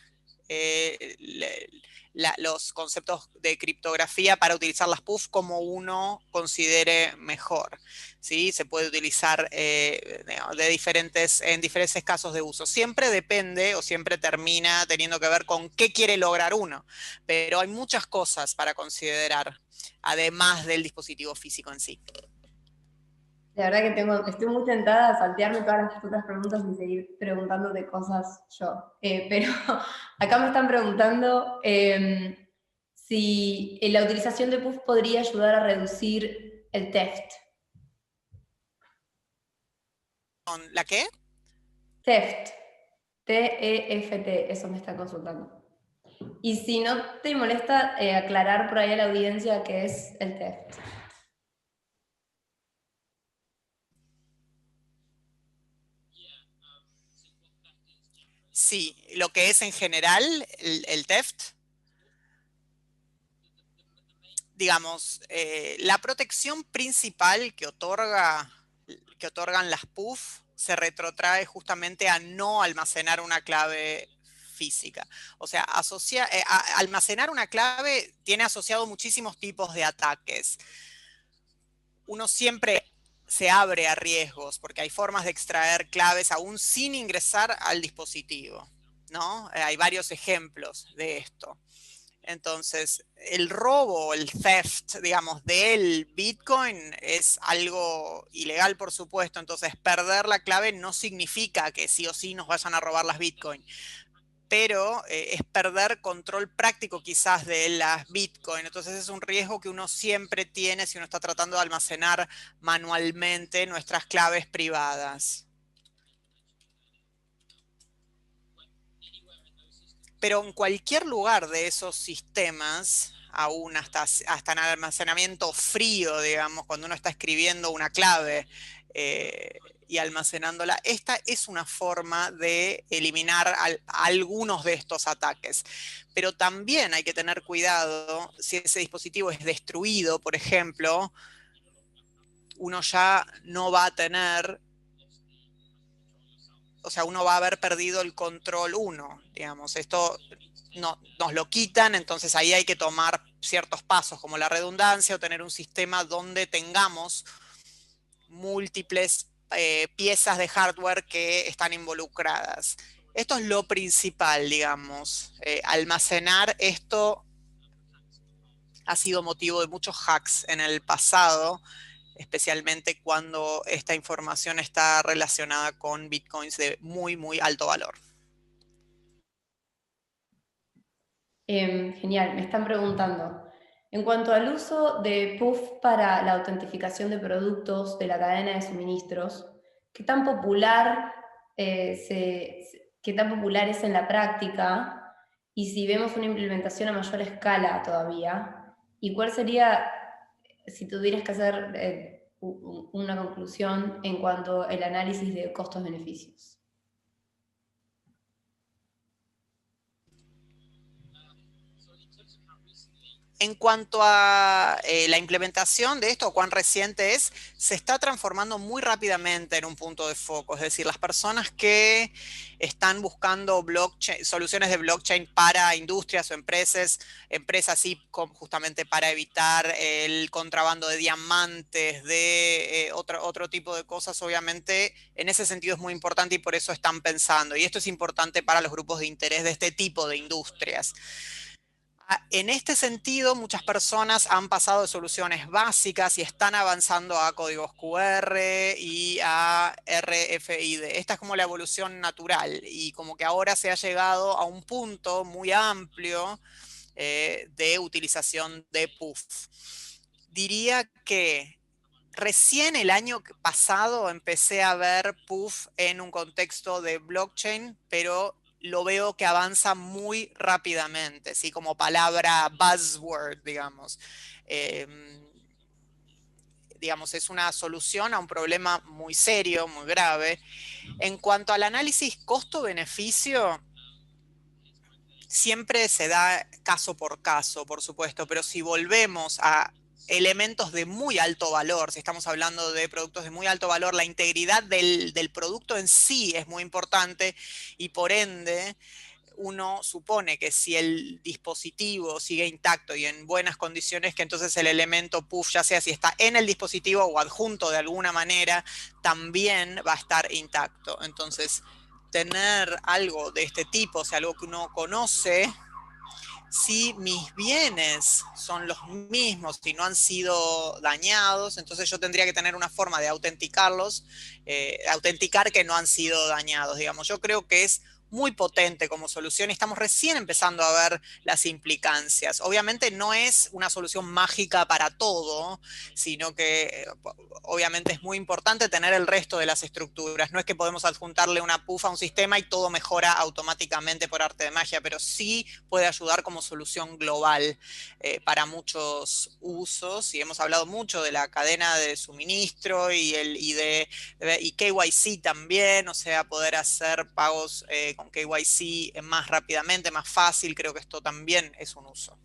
los conceptos de criptografía para utilizar las PUF como uno considere mejor, ¿sí? Se puede utilizar en diferentes casos de uso. Siempre depende o siempre termina teniendo que ver con qué quiere lograr uno, pero hay muchas cosas para considerar, además del dispositivo físico en sí. La verdad que estoy muy tentada a saltearme todas las otras preguntas y seguir preguntándote cosas yo. Pero acá me están preguntando si la utilización de PUF podría ayudar a reducir el theft. ¿La qué? Theft. T-E-F-T, eso me están consultando. Y si no te molesta aclarar por ahí a la audiencia qué es el theft. Sí, lo que es en general el theft, digamos, la protección principal que otorgan las PUF se retrotrae justamente a no almacenar una clave física. O sea, almacenar una clave tiene asociado muchísimos tipos de ataques. Uno siempre se abre a riesgos porque hay formas de extraer claves aún sin ingresar al dispositivo, ¿no? Hay varios ejemplos de esto. Entonces, el robo, el theft, digamos, del Bitcoin es algo ilegal, por supuesto. Entonces, perder la clave no significa que sí o sí nos vayan a robar las Bitcoin. Pero es perder control práctico quizás de las Bitcoin. Entonces es un riesgo que uno siempre tiene si uno está tratando de almacenar manualmente nuestras claves privadas. Pero en cualquier lugar de esos sistemas, aún hasta en almacenamiento frío, digamos, cuando uno está escribiendo una clave y almacenándola, esta es una forma de eliminar algunos de estos ataques. Pero también hay que tener cuidado si ese dispositivo es destruido, por ejemplo, uno ya no va a tener, o sea, uno va a haber perdido el control digamos. Esto nos lo quitan, entonces ahí hay que tomar ciertos pasos, como la redundancia o tener un sistema donde tengamos múltiples piezas de hardware que están involucradas. Esto es lo principal, digamos. Almacenar esto ha sido motivo de muchos hacks en el pasado, especialmente cuando esta información está relacionada con bitcoins de muy, muy alto valor. Genial, me están preguntando. En cuanto al uso de PUF para la autentificación de productos de la cadena de suministros, ¿qué tan popular, qué tan popular es en la práctica? Y si vemos una implementación a mayor escala todavía, ¿y cuál sería, si tuvieras que hacer una conclusión en cuanto al análisis de costos-beneficios? En cuanto a la implementación de esto, cuán reciente es, se está transformando muy rápidamente en un punto de foco. Es decir, las personas que están buscando soluciones de blockchain para industrias o empresas sí, justamente para evitar el contrabando de diamantes, de otro tipo de cosas, obviamente, en ese sentido es muy importante y por eso están pensando. Y esto es importante para los grupos de interés de este tipo de industrias. En este sentido, muchas personas han pasado de soluciones básicas y están avanzando a códigos QR y a RFID. Esta es como la evolución natural y como que ahora se ha llegado a un punto muy amplio de utilización de PUF. Diría que recién el año pasado empecé a ver PUF en un contexto de blockchain, pero lo veo que avanza muy rápidamente, ¿sí? Como palabra buzzword, digamos. Digamos, es una solución a un problema muy serio, muy grave. En cuanto al análisis costo-beneficio, siempre se da caso por caso, por supuesto, pero si volvemos a elementos de muy alto valor, si estamos hablando de productos de muy alto valor, la integridad del producto en sí es muy importante y por ende uno supone que si el dispositivo sigue intacto y en buenas condiciones, que entonces el elemento puff, ya sea si está en el dispositivo o adjunto de alguna manera, también va a estar intacto. Entonces, tener algo de este tipo, o sea, algo que uno conoce, si mis bienes son los mismos y no han sido dañados, entonces yo tendría que tener una forma de autenticarlos, autenticar que no han sido dañados, digamos. Yo creo que es muy potente como solución y estamos recién empezando a ver las implicancias. Obviamente no es una solución mágica para todo, sino que obviamente es muy importante tener el resto de las estructuras. No es que podemos adjuntarle una puff a un sistema y todo mejora automáticamente por arte de magia, pero sí puede ayudar como solución global para muchos usos. Y hemos hablado mucho de la cadena de suministro y KYC también, o sea, poder hacer pagos con KYC más rápidamente, más fácil. Creo que esto también es un uso.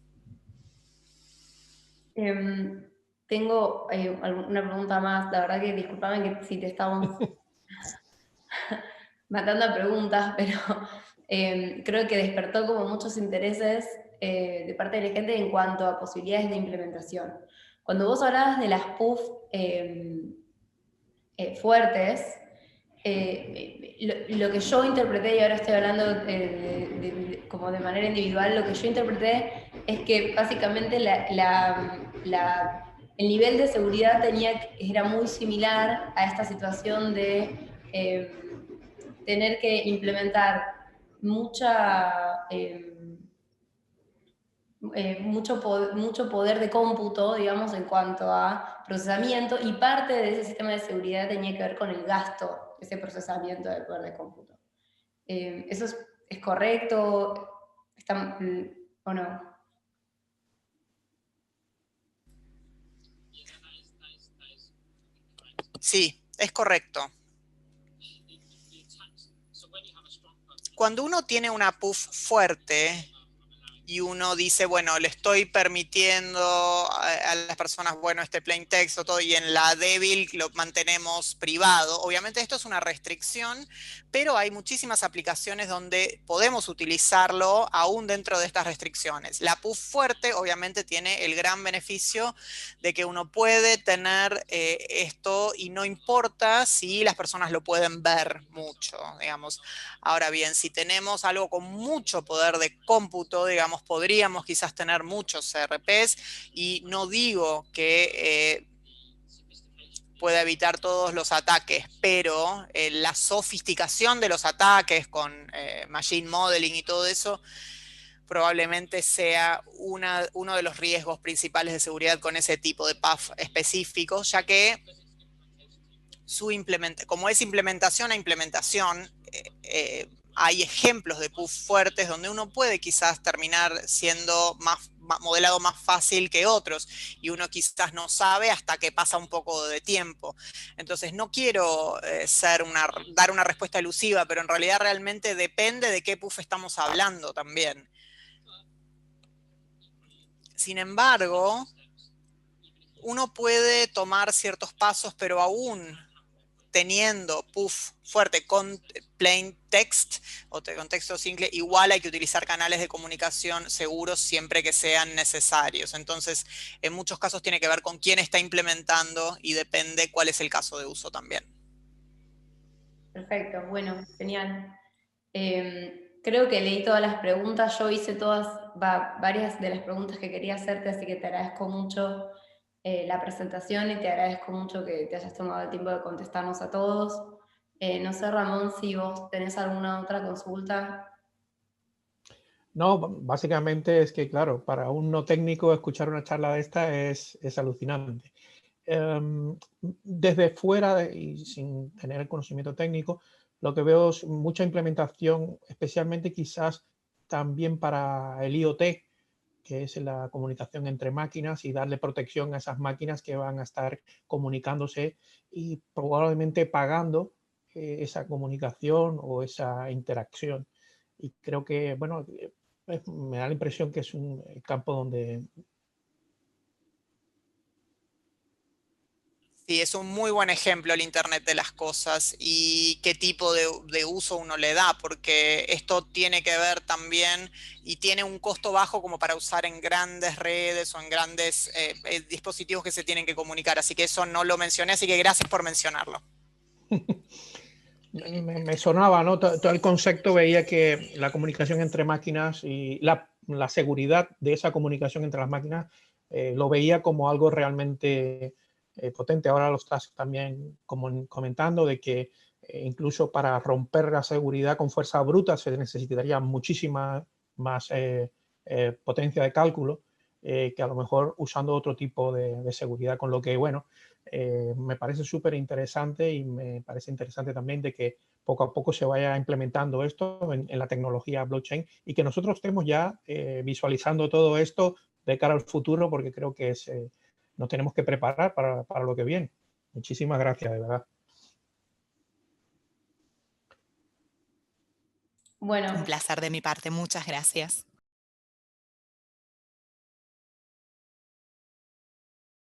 Tengo una pregunta más. La verdad que disculpame que si te estamos matando a preguntas, pero creo que despertó como muchos intereses de parte de la gente en cuanto a posibilidades de implementación. Cuando vos hablabas de las PUF fuertes, lo que yo interpreté, y ahora estoy hablando como de manera individual, lo que yo interpreté es que básicamente el nivel de seguridad era muy similar a esta situación de tener que implementar mucho poder de cómputo, digamos, en cuanto a procesamiento, y parte de ese sistema de seguridad tenía que ver con el gasto, ese procesamiento del poder de cómputo. ¿Eso es correcto? ¿O no? Sí, es correcto. Cuando uno tiene una puff fuerte y uno dice, bueno, le estoy permitiendo a las personas, bueno, este plain text o todo, y en la débil lo mantenemos privado. Obviamente esto es una restricción, pero hay muchísimas aplicaciones donde podemos utilizarlo aún dentro de estas restricciones. La puff fuerte obviamente tiene el gran beneficio de que uno puede tener esto y no importa si las personas lo pueden ver mucho, digamos. Ahora bien, si tenemos algo con mucho poder de cómputo, digamos, podríamos quizás tener muchos CRPs, y no digo que pueda evitar todos los ataques, pero la sofisticación de los ataques con machine modeling y todo eso probablemente sea uno de los riesgos principales de seguridad con ese tipo de PUF específicos, ya que como es implementación a implementación, hay ejemplos de PUF fuertes donde uno puede quizás terminar siendo modelado más fácil que otros, y uno quizás no sabe hasta que pasa un poco de tiempo. Entonces no quiero dar una respuesta elusiva, pero en realidad realmente depende de qué PUF estamos hablando también. Sin embargo, uno puede tomar ciertos pasos, pero aún teniendo PUF fuerte con plain text o con texto simple, igual hay que utilizar canales de comunicación seguros siempre que sean necesarios. Entonces, en muchos casos tiene que ver con quién está implementando y depende cuál es el caso de uso también. Perfecto, bueno, genial. Creo que leí todas las preguntas, yo hice varias de las preguntas que quería hacerte, así que te agradezco mucho la presentación y te agradezco mucho que te hayas tomado el tiempo de contestarnos a todos. No sé, Ramón, si vos tenés alguna otra consulta. No, básicamente es que, claro, para un no técnico escuchar una charla de esta es alucinante. Desde fuera y sin tener el conocimiento técnico, lo que veo es mucha implementación, especialmente quizás también para el IoT, que es la comunicación entre máquinas, y darle protección a esas máquinas que van a estar comunicándose y probablemente pagando esa comunicación o esa interacción. Y creo que, bueno, me da la impresión que es un campo donde... Sí, es un muy buen ejemplo el Internet de las cosas y qué tipo de uso uno le da, porque esto tiene que ver también y tiene un costo bajo como para usar en grandes redes o en grandes dispositivos que se tienen que comunicar. Así que eso no lo mencioné, así que gracias por mencionarlo. Me sonaba, ¿no? Todo el concepto veía que la comunicación entre máquinas y la seguridad de esa comunicación entre las máquinas lo veía como algo realmente potente. Ahora lo estás también comentando de que incluso para romper la seguridad con fuerza bruta se necesitaría muchísima más potencia de cálculo que a lo mejor usando otro tipo de seguridad, con lo que, bueno, me parece súper interesante y me parece interesante también de que poco a poco se vaya implementando esto en la tecnología blockchain y que nosotros estemos ya visualizando todo esto de cara al futuro, porque creo que nos tenemos que preparar para lo que viene. Muchísimas gracias, de verdad. Bueno. Un placer de mi parte, muchas gracias.